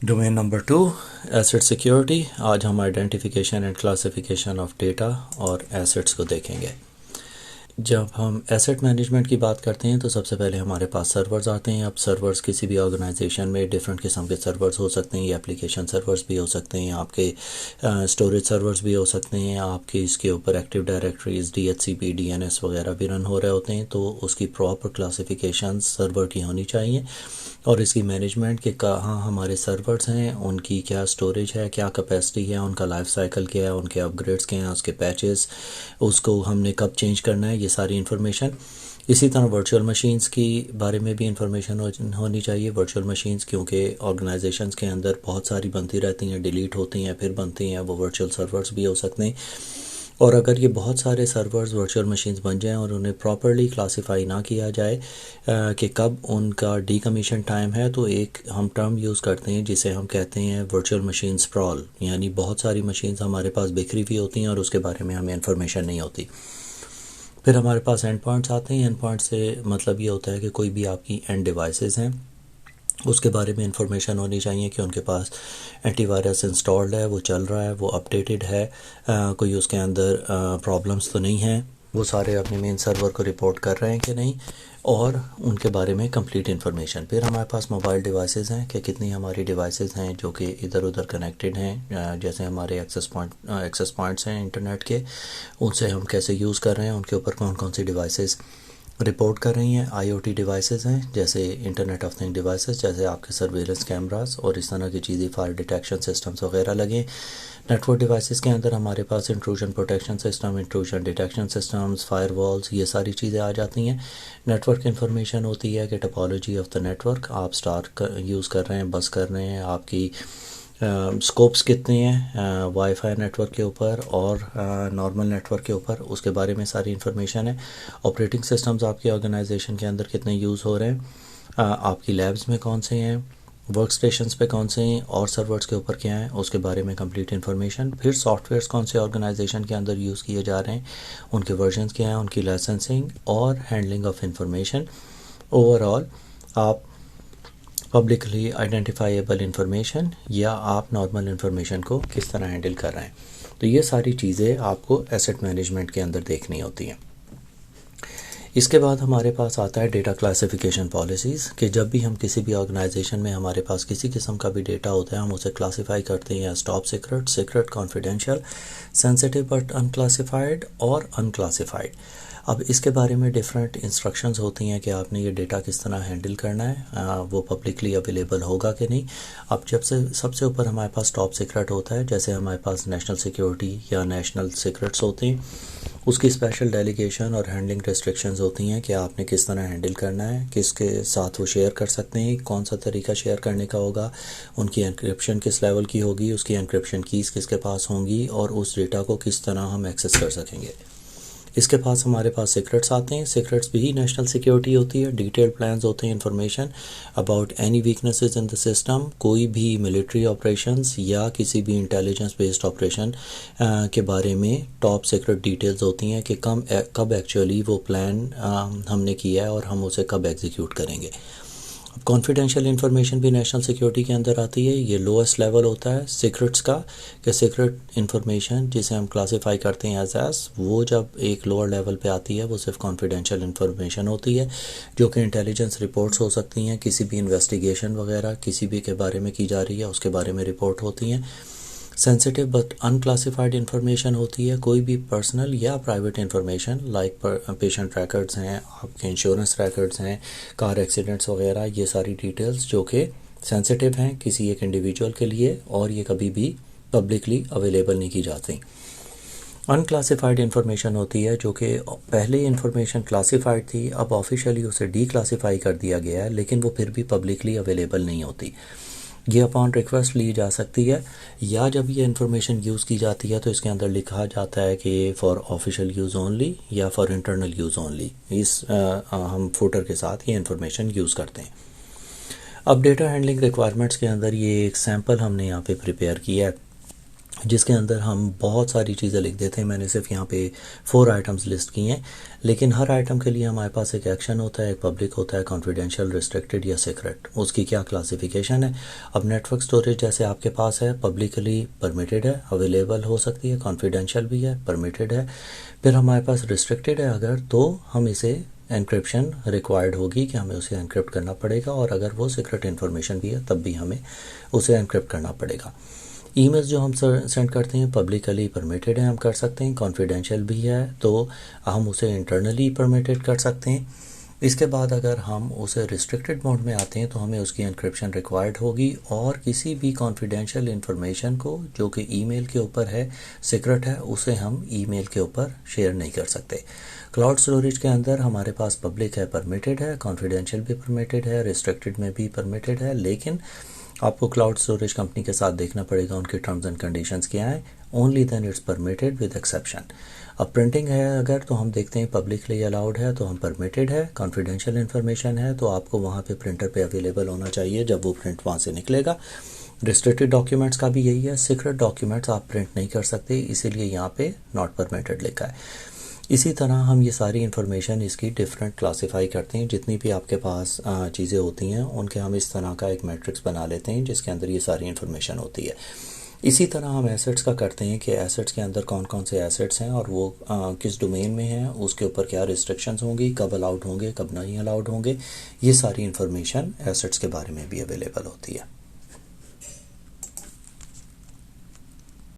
Domain number 2, asset security. आज हम identification and classification of data और एसेट्स को देखेंगे। जब हम एसेट मैनेजमेंट की बात करते हैं तो सबसे पहले हमारे पास सर्वर्स आते हैं। अब सर्वर्स किसी भी ऑर्गेनाइजेशन में डिफरेंट किस्म के सर्वर्स हो सकते हैं। ये एप्लीकेशन सर्वर्स भी हो सकते हैं, आपके स्टोरेज सर्वर्स भी हो सकते हैं, आपके इसके ऊपर एक्टिव डायरेक्टरीज, DHCP, DNS वगैरह भी रन हो रहे होते हैं। तो उसकी प्रॉपर क्लासिफिकेशन सर्वर की होनी चाहिए और इसकी मैनेजमेंट के कहाँ हमारे सर्वर्स हैं, उनकी क्या स्टोरेज है, क्या कैपेसिटी है, उनका लाइफ साइकिल क्या है, उनके अपग्रेड्स क्या हैं, उसके पैचेस, उसको हमने कब चेंज करना है, ये सारी इन्फॉर्मेशन। इसी तरह वर्चुअल मशीन्स की बारे में भी इंफॉर्मेशन होनी चाहिए। वर्चुअल मशीन्स क्योंकि ऑर्गेनाइजेशंस के अंदर बहुत सारी बनती रहती हैं, डिलीट होती हैं, फिर बनती हैं, वो वर्चुअल सर्वर्स भी हो सकते हैं। और अगर ये बहुत सारे सर्वर्स वर्चुअल मशीन्स बन जाएं और उन्हें प्रॉपर्ली क्लासिफाई ना किया जाए कि कब उनका डीकमीशन टाइम है, तो एक हम टर्म यूज़ करते हैं जिसे हम कहते हैं वर्चुअल मशीन स्प्रॉल, यानी बहुत सारी मशीन्स हमारे पास बिखरी हुई होती हैं और उसके बारे में हमें इन्फॉर्मेशन नहीं होती। फिर हमारे पास एंड पॉइंट्स आते हैं। एंड पॉइंट से मतलब ये होता है कि कोई भी आपकी एंड डिवाइसेस हैं उसके बारे में इंफॉर्मेशन होनी चाहिए कि उनके पास एंटीवायरस इंस्टॉल्ड है, वो चल रहा है, वो अपडेटेड है, कोई उसके अंदर प्रॉब्लम्स तो नहीं है, वो सारे अपने मेन सर्वर को रिपोर्ट कर रहे हैं कि नहीं, और उनके बारे में कंप्लीट इन्फॉर्मेशन। फिर हमारे पास मोबाइल डिवाइसेस हैं कि कितनी हमारी डिवाइसेस हैं जो कि इधर उधर कनेक्टेड हैं, जैसे हमारे एक्सेस पॉइंट्स हैं इंटरनेट के, उनसे हम कैसे यूज़ कर रहे हैं, उनके ऊपर कौन कौन सी डिवाइसेस रिपोर्ट कर रही हैं। IoT डिवाइसेस हैं जैसे इंटरनेट ऑफ थिंग डिवाइसेस, जैसे आपके सर्वेलेंस कैमरास और इस तरह की चीज़ें, फायर डिटेक्शन सिस्टम्स वगैरह लगे। नेटवर्क डिवाइसेस के अंदर हमारे पास intrusion protection system, intrusion detection systems, firewalls, ये सारी चीज़ें आ जाती हैं। नेटवर्क इन्फॉर्मेशन होती है कि टोपोलॉजी ऑफ द नेटवर्क, आप यूज़ कर रहे हैं, बस कर रहे हैं, आपकी स्कोप्स कितने हैं वाईफाई नेटवर्क के ऊपर और नॉर्मल नेटवर्क के ऊपर, उसके बारे में सारी इन्फॉर्मेशन है। ऑपरेटिंग सिस्टम्स आपकी ऑर्गेनाइजेशन के अंदर कितने यूज़ हो रहे हैं, आपकी लैब्स में कौन से हैं, वर्क स्टेशंस पे कौन से हैं और सर्वर्स के ऊपर क्या है, उसके बारे में कंप्लीट इन्फॉर्मेशन। फिर सॉफ्टवेयर्स कौन से ऑर्गेनाइजेशन के अंदर यूज़ किए जा रहे हैं, उनके वर्जन्स क्या हैं, उनकी लाइसेंसिंग और हैंडलिंग ऑफ इंफॉर्मेशन। ओवरऑल आप पब्लिकली आइडेंटिफाइएबल इंफॉर्मेशन या आप नॉर्मल इंफॉर्मेशन को किस तरह हैंडल कर रहे हैं, तो ये सारी चीज़ें आपको एसेट मैनेजमेंट के अंदर देखनी होती हैं। इसके बाद हमारे पास आता है डेटा क्लासिफिकेशन पॉलिसीज़, कि जब भी हम किसी भी ऑर्गेनाइजेशन में हमारे पास किसी किस्म का भी डेटा होता है, हम उसे क्लासिफाई करते हैं as top secret, secret, confidential, sensitive but unclassified और अनक्लासिफाइड। अब इसके बारे में डिफरेंट इंस्ट्रक्शंस होती हैं कि आपने ये डेटा किस तरह हैंडल करना है, वो पब्लिकली अवेलेबल होगा कि नहीं। अब जब से सबसे ऊपर हमारे पास टॉप सीक्रेट होता है, जैसे हमारे पास नेशनल सिक्योरिटी या नेशनल सीक्रेट्स होते हैं, उसकी स्पेशल डेलीगेशन और हैंडलिंग रेस्ट्रिक्शंस होती हैं कि आपने किस तरह हैंडल करना है, किसके साथ वो शेयर कर सकते हैं, कौन सा तरीका शेयर करने का होगा, उनकी एन्क्रिप्शन किस लेवल की होगी, उसकी एन्क्रिप्शन कीज़ किसके पास होंगी और उस डेटा को किस तरह हम एक्सेस कर सकेंगे। इसके पास हमारे पास सीक्रेट्स आते हैं। सीक्रेट्स भी नेशनल सिक्योरिटी होती है। डिटेल्ड प्लान्स होते हैं, information about any weaknesses in the system, कोई भी मिलिट्री ऑपरेशंस या किसी भी इंटेलिजेंस बेस्ड ऑपरेशन के बारे में टॉप सीक्रेट डिटेल्स होती हैं कि कब एक्चुअली वो प्लान हमने किया है और हम उसे कब एग्जीक्यूट करेंगे। कॉन्फिडेंशियल इन्फॉर्मेशन भी नेशनल सिक्योरिटी के अंदर आती है। ये लोएस्ट लेवल होता है सीक्रेट्स का, कि सीक्रेट इन्फॉर्मेशन जिसे हम क्लासिफाई करते हैं एज वो जब एक लोअर लेवल पे आती है वो सिर्फ कॉन्फिडेंशियल इन्फॉर्मेशन होती है, जो कि इंटेलिजेंस रिपोर्ट्स हो सकती हैं, किसी भी इन्वेस्टिगेशन वगैरह किसी भी के बारे में की जा रही है उसके बारे में रिपोर्ट होती हैं। सेंसिटिव बट अनक्लासिफाइड इंफॉर्मेशन होती है, कोई भी पर्सनल या private information, like patient records हैं, आपके इंश्योरेंस रिकॉर्ड्स हैं, कार एक्सीडेंट्स वगैरह, ये सारी डिटेल्स जो कि सेंसिटिव हैं किसी एक इंडिविजुअल के लिए और ये कभी भी पब्लिकली अवेलेबल नहीं की जाती। अनक्लासिफाइड इंफॉर्मेशन होती है जो कि पहले इंफॉर्मेशन क्लासिफाइड थी, अब ऑफिशियली उसे डीक्लासिफाई कर दिया गया है, लेकिन वो फिर भी पब्लिकली अवेलेबल नहीं होती। ये अपॉन रिक्वेस्ट ली जा सकती है, या जब ये इन्फॉर्मेशन यूज़ की जाती है तो इसके अंदर लिखा जाता है कि फॉर ऑफिशियल यूज़ ओनली या फॉर इंटरनल यूज़ ओनली। हम फुटर के साथ ये इन्फॉर्मेशन यूज़ करते हैं। अब डेटा हैंडलिंग रिक्वायरमेंट्स के अंदर ये एक सैम्पल हमने यहाँ पे प्रिपेयर किया है जिसके अंदर हम बहुत सारी चीज़ें लिख देते हैं। मैंने सिर्फ यहाँ पे 4 आइटम्स लिस्ट किए हैं, लेकिन हर आइटम के लिए हमारे पास एक एक्शन होता है, एक पब्लिक होता है, कॉन्फिडेंशियल, रिस्ट्रिक्टेड या सीक्रेट, उसकी क्या क्लासिफिकेशन है। अब नेटवर्क स्टोरेज जैसे आपके पास है, पब्लिकली परमिटेड है, अवेलेबल हो सकती है, कॉन्फिडेंशियल भी है, परमिटेड है। फिर हमारे पास रिस्ट्रिक्टेड है अगर, तो हम इसे एनक्रिप्शन रिक्वायर्ड होगी कि हमें उसे एनक्रिप्ट करना पड़ेगा, और अगर वो सीक्रेट इन्फॉर्मेशन भी है तब भी हमें उसे एनक्रिप्ट करना पड़ेगा। ईमेल्स जो हम सेंड करते हैं पब्लिकली परमिटेड है, हम कर सकते हैं, कॉन्फिडेंशियल भी है तो हम उसे इंटरनली परमिटेड कर सकते हैं। इसके बाद अगर हम उसे रिस्ट्रिक्टेड मोड में आते हैं तो हमें उसकी एनक्रिप्शन रिक्वायर्ड होगी, और किसी भी कॉन्फिडेंशियल इन्फॉर्मेशन को जो कि ईमेल के ऊपर है, सीक्रेट है, उसे हम ईमेल के ऊपर शेयर नहीं कर सकते। क्लाउड स्टोरेज के अंदर हमारे पास पब्लिक है, परमिटेड है, कॉन्फिडेंशियल भी परमिटेड है, रिस्ट्रिक्टेड में भी परमिटेड है, लेकिन आपको क्लाउड स्टोरेज कंपनी के साथ देखना पड़ेगा उनके टर्म्स एंड कंडीशंस क्या हैं। Only then it's permitted with exception. अब प्रिंटिंग है अगर, तो हम देखते हैं पब्लिकली अलाउड है तो हम परमिटेड है, कॉन्फिडेंशियल इन्फॉर्मेशन है तो आपको वहाँ पे प्रिंटर पे अवेलेबल होना चाहिए जब वो प्रिंट वहाँ से निकलेगा। रिस्ट्रिक्टेड डॉक्यूमेंट्स का भी यही है, सीक्रेट डॉक्यूमेंट्स आप प्रिंट नहीं कर सकते, इसीलिए यहाँ पे नॉट परमिटेड लिखा है। इसी तरह हम ये सारी इन्फॉर्मेशन इसकी डिफरेंट क्लासिफाई करते हैं। जितनी भी आपके पास चीज़ें होती हैं उनके हम इस तरह का एक मैट्रिक्स बना लेते हैं जिसके अंदर ये सारी इन्फॉर्मेशन होती है। इसी तरह हम एसेट्स का करते हैं कि एसेट्स के अंदर कौन कौन से एसेट्स हैं और वो किस डोमेन में हैं, उसके ऊपर क्या रिस्ट्रिक्शंस होंगी, कब अलाउड होंगे, कब नहीं अलाउड होंगे। ये सारी इन्फॉर्मेशन एसेट्स के बारे में भी अवेलेबल होती है।